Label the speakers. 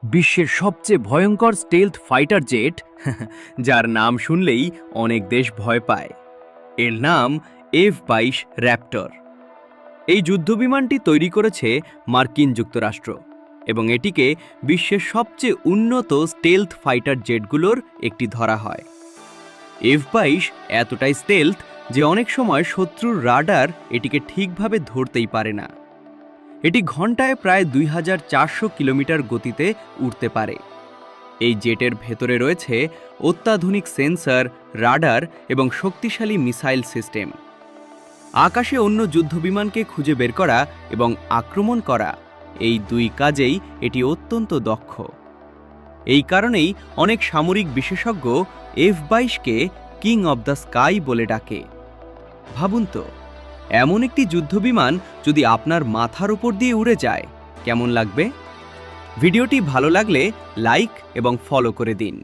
Speaker 1: বিশ্বের সবচেয়ে ভয়ঙ্কর স্টেলথ ফাইটার জেট যার নাম শুনলেই অনেক দেশ ভয় পায়। এর নাম F-22 র্যাপ্টর। এই যুদ্ধবিমানটি তৈরি করেছে মার্কিন যুক্তরাষ্ট্র এবং এটিকে বিশ্বের সবচেয়ে উন্নত স্টেলথ ফাইটার জেটগুলোর একটি ধরা হয়। F-22 এতটাই স্টেলথ যে অনেক সময় শত্রুর রাডার এটিকে ঠিকভাবে ধরতেই পারে না। এটি ঘন্টায় প্রায় 2400 কিলোমিটার গতিতে উড়তে পারে। এই জেটের ভেতরে রয়েছে অত্যাধুনিক সেন্সর, রাডার এবং শক্তিশালী মিসাইল সিস্টেম। আকাশে অন্য যুদ্ধবিমানকে খুঁজে বের করা এবং আক্রমণ করা, এই দুই কাজেই এটি অত্যন্ত দক্ষ। এই কারণেই অনেক সামরিক বিশেষজ্ঞ F-22কে কিং অব দ্য স্কাই বলে ডাকে। ভাবুন তো, এমন একটি যুদ্ধবিমান যদি আপনার মাথার উপর দিয়ে উড়ে যায়, কেমন লাগবে? ভিডিওটি ভালো লাগলে লাইক এবং ফলো করে দিন।